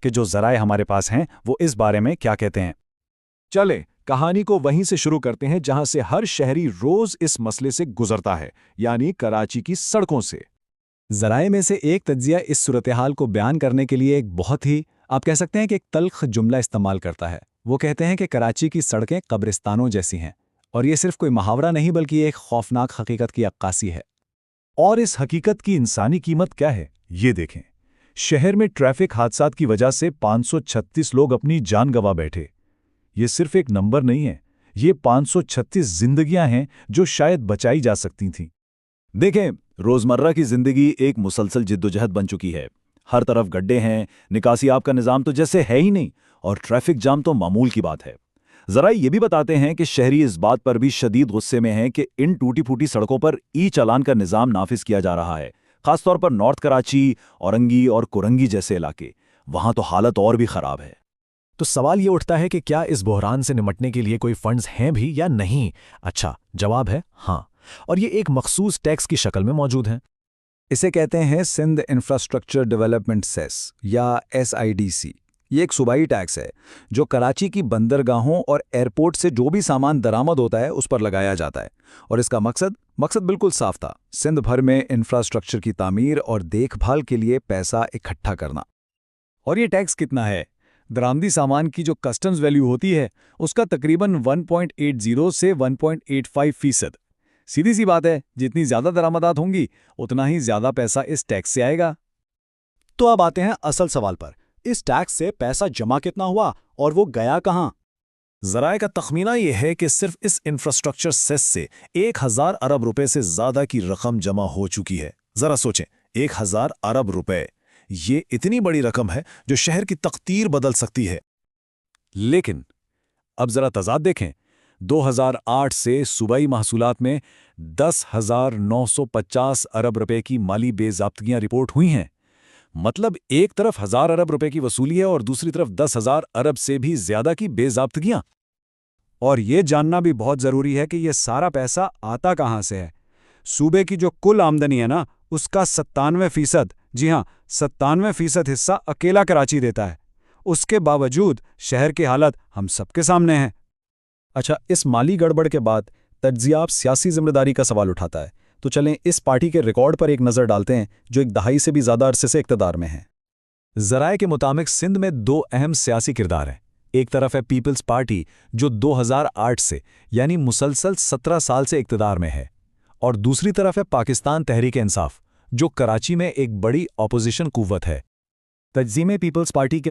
कि जो ज़राए हमारे पास हैं वो इस बारे में क्या कहते हैं। चले कहानी को वहीं से शुरू करते हैं जहां से हर शहरी रोज इस मसले से गुजरता है, यानी कराची की सड़कों से। ज़राए में से एक तज्जिया इस सूरत-ए-हाल को बयान करने के लिए एक बहुत ही, आप कह सकते हैं कि एक तल्ख जुमला इस्तेमाल करता है। वो कहते हैं कि कराची की सड़कें कब्रिस्तानों जैसी हैं, और ये सिर्फ कोई मुहावरा नहीं बल्कि एक खौफनाक हकीकत की अक्कासी है। और इस हकीकत की इंसानी कीमत क्या है, ये देखें। शहर में ट्रैफिक हादसात की वजह से 536 लोग अपनी जान गंवा बैठे। ये सिर्फ एक नंबर नहीं है, ये 536 जिंदगियां हैं जो शायद बचाई जा सकती थीं। देखें, रोजमर्रा की जिंदगी एक मुसलसल जिद्दोजहद बन चुकी है। हर तरफ गड्ढे हैं, निकासी आब का निजाम तो जैसे है ही नहीं, और ट्रैफिक जाम तो मामूल की बात है। जरा ये भी बताते हैं कि शहरी इस बात पर भी शदीद गुस्से में हैं कि इन टूटी फूटी सड़कों पर ई चालान का निजाम नाफिज किया जा रहा है, खासतौर पर नॉर्थ कराची, औरंगी और कुरंगी जैसे इलाके। वहां तो हालत और भी खराब है। तो सवाल ये उठता है कि क्या इस बहरान से निपटने के लिए कोई फंड्स हैं भी या नहीं? अच्छा, जवाब है हाँ, और ये एक मखसूस टैक्स की शक्ल में मौजूद है। इसे कहते हैं सिंध इंफ्रास्ट्रक्चर डेवलपमेंट सेस या SIDC। ये एक सूबाई टैक्स है जो कराची की बंदरगाहों और एयरपोर्ट से जो भी सामान दरामद होता है उस पर लगाया जाता है। और इसका मकसद बिल्कुल साफ था, सिंध भर में इंफ्रास्ट्रक्चर की तामीर और देखभाल के लिए पैसा इकट्ठा करना। और ये टैक्स कितना है? दरामदी सामान की जो कस्टम्स वैल्यू होती है उसका तकरीबन 1.80 से 1.85%। सीधी सी बात है, जितनी ज्यादा दरामदात होंगी उतना ही ज्यादा पैसा इस टैक्स से आएगा। तो अब आते हैं असल सवाल पर, इस टैक्स से पैसा जमा कितना हुआ और वो गया कहाँ? ज़राए का तखमीना यह है कि सिर्फ इस इंफ्रास्ट्रक्चर सेस से 1000 अरब रुपए से ज्यादा की रकम जमा हो चुकी है। जरा सोचें, 1000 अरब रुपए, ये इतनी बड़ी रकम है जो शहर की तकदीर बदल सकती है। लेकिन अब जरा तजाद देखें, 2008 से सूबाई महसूलात में 10,950 अरब रुपए की माली बेज़ाब्तगियां रिपोर्ट हुई हैं। मतलब एक तरफ 1000 अरब रुपए की वसूली है और दूसरी तरफ 10,000 अरब से भी ज्यादा की बेज़ाब्तगियां। और ये जानना भी बहुत ज़रूरी है कि ये सारा पैसा आता कहाँ से है। सूबे की जो कुल आमदनी है ना, उसका 97%, जी हाँ 97% हिस्सा अकेला कराची देता है। उसके बावजूद शहर की हालत हम सबके सामने है। अच्छा, इस माली गड़बड़ के बाद तज्जिया सियासी जिम्मेदारी का सवाल उठाता है। तो चलें इस पार्टी के रिकॉर्ड पर एक नज़र डालते हैं जो एक दहाई से भी ज़्यादा अरसे से इक़्तिदार में है। ज़राए के मुताबिक सिंध में दो अहम सियासी किरदार हैं। एक तरफ है पीपल्स पार्टी जो 2008 से यानी मुसलसल 17 साल से इक़्तिदार में है, और दूसरी तरफ है पाकिस्तान तहरीक-ए-इंसाफ जो कराची में एक बड़ी ऑपोजिशन कुव्वत है। तंजीम पीपल्स पार्टी के